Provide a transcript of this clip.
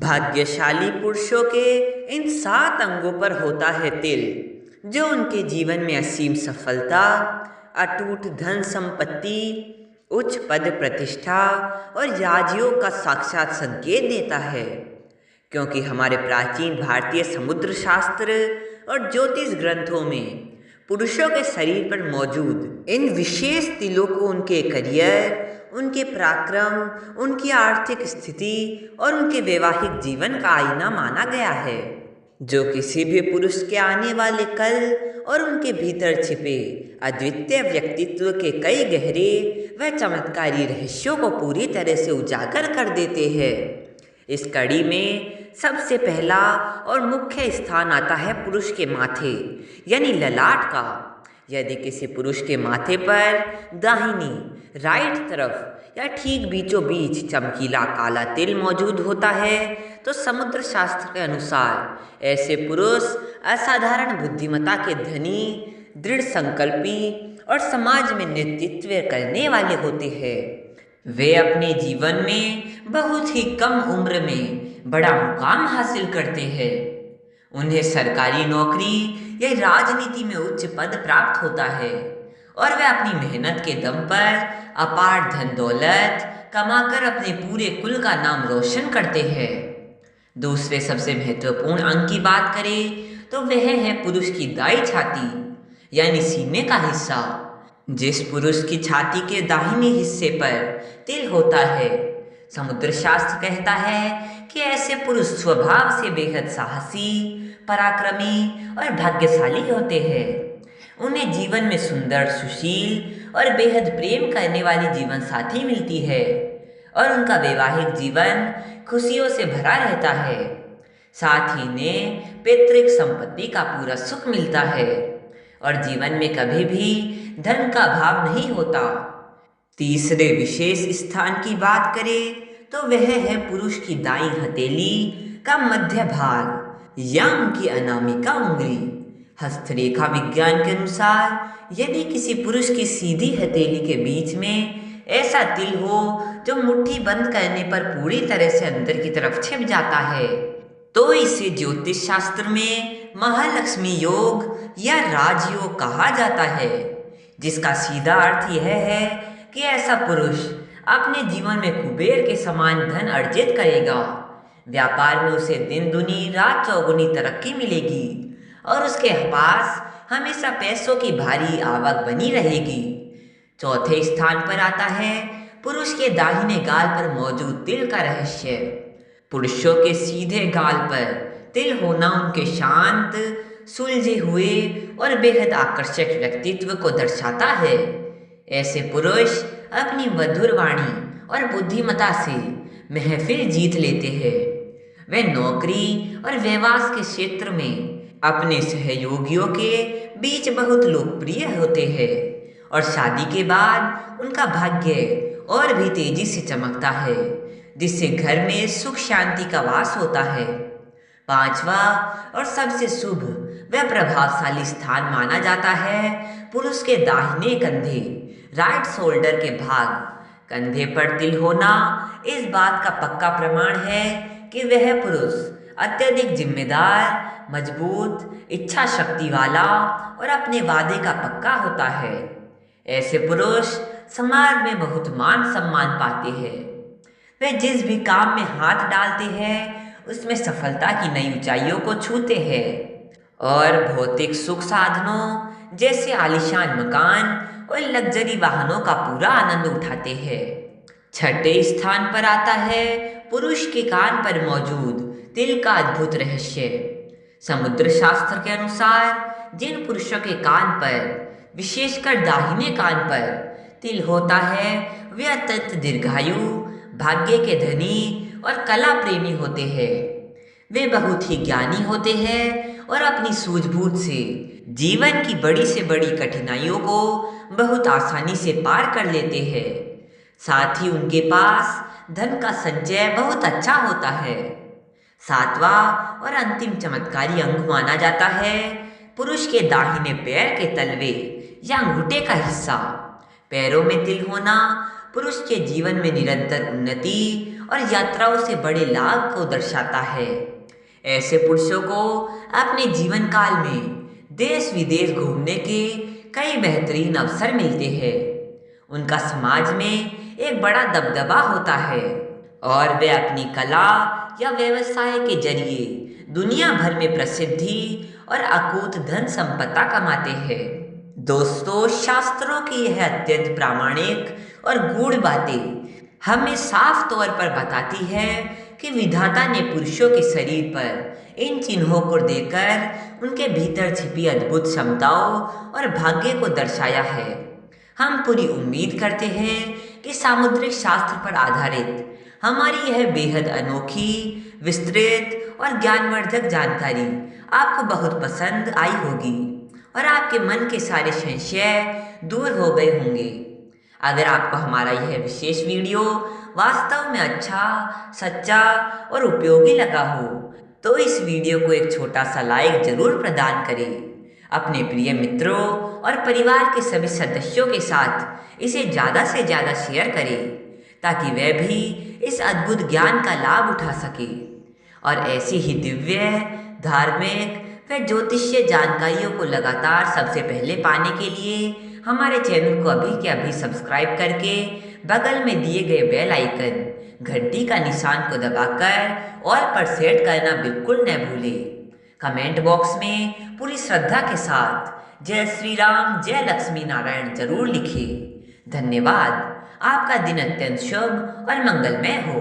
भाग्यशाली पुरुषों के इन 7 अंगों पर होता है तिल, जो उनके जीवन में असीम सफलता, अटूट धन संपत्ति, उच्च पद प्रतिष्ठा और राजयोग का साक्षात संकेत देता है। क्योंकि हमारे प्राचीन भारतीय समुद्र शास्त्र और ज्योतिष ग्रंथों में पुरुषों के शरीर पर मौजूद इन विशेष तिलों को उनके करियर, उनके पराक्रम, उनकी आर्थिक स्थिति और उनके वैवाहिक जीवन का आईना माना गया है, जो किसी भी पुरुष के आने वाले कल और उनके भीतर छिपे अद्वितीय व्यक्तित्व के कई गहरे व चमत्कारी रहस्यों को पूरी तरह से उजागर कर देते हैं। इस कड़ी में सबसे पहला और मुख्य स्थान आता है पुरुष के माथे यानी ललाट का। यदि किसी पुरुष के माथे पर दाहिनी राइट तरफ या ठीक बीचों बीच चमकीला काला तिल मौजूद होता है तो समुद्र शास्त्र के अनुसार ऐसे पुरुष असाधारण बुद्धिमत्ता के धनी, दृढ़ संकल्पी और समाज में नेतृत्व करने वाले होते हैं। वे अपने जीवन में बहुत ही कम उम्र में बड़ा मुकाम हासिल करते हैं। उन्हें सरकारी नौकरी या राजनीति में उच्च पद प्राप्त होता है और वे अपनी मेहनत के दम पर अपार धन दौलत कमाकर अपने पूरे कुल का नाम रोशन करते हैं। दूसरे सबसे महत्वपूर्ण अंग की बात करें तो वह है पुरुष की दाई छाती यानी सीने का हिस्सा। जिस पुरुष की छाती के दाहिने हिस्से पर तिल होता है, समुद्र शास्त्र कहता है कि ऐसे पुरुष स्वभाव से बेहद साहसी, पराक्रमी और भाग्यशाली होते हैं। उन्हें जीवन में सुंदर, सुशील और बेहद प्रेम करने वाली जीवन साथी मिलती है और उनका वैवाहिक जीवन खुशियों से भरा रहता है। साथ ही इन्हें पैतृक संपत्ति का पूरा सुख मिलता है और जीवन में कभी भी धन का अभाव नहीं होता। तीसरे विशेष स्थान की बात करें तो वह है पुरुष की दाईं हथेली का मध्य भाग या उनकी अनामिका उंगली। हस्तरेखा विज्ञान के अनुसार यदि किसी पुरुष की सीधी हथेली के बीच में ऐसा तिल हो जो मुट्ठी बंद करने पर पूरी तरह से अंदर की तरफ छिप जाता है, तो इसे ज्योतिष शास्त्र में महालक्ष्मी योग या राजयोग कहा जाता है, जिसका सीधा अर्थ यह है कि ऐसा पुरुष अपने जीवन में कुबेर के समान धन अर्जित करेगा। व्यापार में उसे दिन दुनी रात चौगुनी तरक्की मिलेगी और उसके पास हमेशा पैसों की भारी आवक बनी रहेगी। चौथे स्थान पर आता है पुरुष के दाहिने गाल पर मौजूद तिल का रहस्य। पुरुषों के सीधे गाल पर तिल होना उनके शांत, सुलझे हुए और बेहद आकर्षक व्यक्तित्व को दर्शाता है। ऐसे पुरुष अपनी मधुर वाणी और बुद्धिमत्ता से महफिल जीत लेते हैं। वे नौकरी और व्यवसाय के क्षेत्र में अपने सहयोगियों के बीच बहुत लोकप्रिय होते हैं और शादी के बाद उनका भाग्य और भी तेजी से चमकता है, जिससे घर में सुख शांति का वास होता है। पांचवा और सबसे शुभ व प्रभावशाली स्थान माना जाता है पुरुष के दाहिने कंधे राइट शोल्डर के भाग। कंधे पर तिल होना इस बात का पक्का प्रमाण है कि वह पुरुष अत्यधिक जिम्मेदार, मजबूत, इच्छा शक्ति वाला और अपने वादे का पक्का होता है। ऐसे पुरुष समाज में बहुत मान सम्मान पाते हैं। वे जिस भी काम में हाथ डालते हैं उसमें सफलता की नई ऊंचाइयों को छूते हैं और भौतिक सुख साधनों जैसे आलीशान मकान और लग्जरी वाहनों का पूरा आनंद उठाते हैं। छठे स्थान पर आता है पुरुष के कान पर मौजूद तिल का अद्भुत रहस्य। समुद्र शास्त्र के अनुसार जिन पुरुषों के कान पर, विशेषकर दाहिने कान पर तिल होता है, वे अत्यंत दीर्घायु, भाग्य के धनी और कला प्रेमी होते हैं। वे बहुत ही ज्ञानी होते हैं और अपनी सूझबूझ से जीवन की बड़ी से बड़ी कठिनाइयों को बहुत आसानी से पार कर लेते हैं। साथ ही उनके पास धन का संचय बहुत अच्छा होता है। सातवां और अंतिम चमत्कारी अंग माना जाता है पुरुष के दाहिने पैर के तलवे या अंगूठे का हिस्सा। पैरों में तिल होना पुरुष के जीवन में निरंतर उन्नति और यात्राओं से बड़े लाभ को दर्शाता है। ऐसे पुरुषों को अपने जीवन काल में देश विदेश घूमने के कई बेहतरीन अवसर मिलते हैं। उनका समाज में एक बड़ा दबदबा होता है और वे अपनी कला या व्यवसाय के जरिए दुनिया भर में प्रसिद्धि और अकूत धन संपदा कमाते हैं। दोस्तों, शास्त्रों की यह अत्यंत प्रामाणिक और गूढ़ बातें हमें साफ तौर पर बताती है कि विधाता ने पुरुषों के शरीर पर इन चिन्हों को देकर उनके भीतर छिपी अद्भुत क्षमताओं और भाग्य को दर्शाया है। हम पूरी उम्मीद करते हैं कि सामुद्रिक शास्त्र पर आधारित हमारी यह बेहद अनोखी, विस्तृत और ज्ञानवर्धक जानकारी आपको बहुत पसंद आई होगी और आपके मन के सारे संशय दूर हो गए होंगे। अगर आपको हमारा यह विशेष वीडियो वास्तव में अच्छा, सच्चा और उपयोगी लगा हो तो इस वीडियो को एक छोटा सा लाइक जरूर प्रदान करें। अपने प्रिय मित्रों और परिवार के सभी सदस्यों के साथ इसे ज़्यादा से ज़्यादा शेयर करें ताकि वे भी इस अद्भुत ज्ञान का लाभ उठा सके और ऐसी ही दिव्य, धार्मिक व ज्योतिषीय जानकारियों को लगातार सबसे पहले पाने के लिए हमारे चैनल को अभी के अभी सब्सक्राइब करके बगल में दिए गए बेल आइकन घंटी का निशान को दबाकर ऑल पर सेट करना बिल्कुल न भूलें। कमेंट बॉक्स में पूरी श्रद्धा के साथ जय श्री राम, जय लक्ष्मी नारायण जरूर लिखिए। धन्यवाद। आपका दिन अत्यंत शुभ और मंगलमय हो।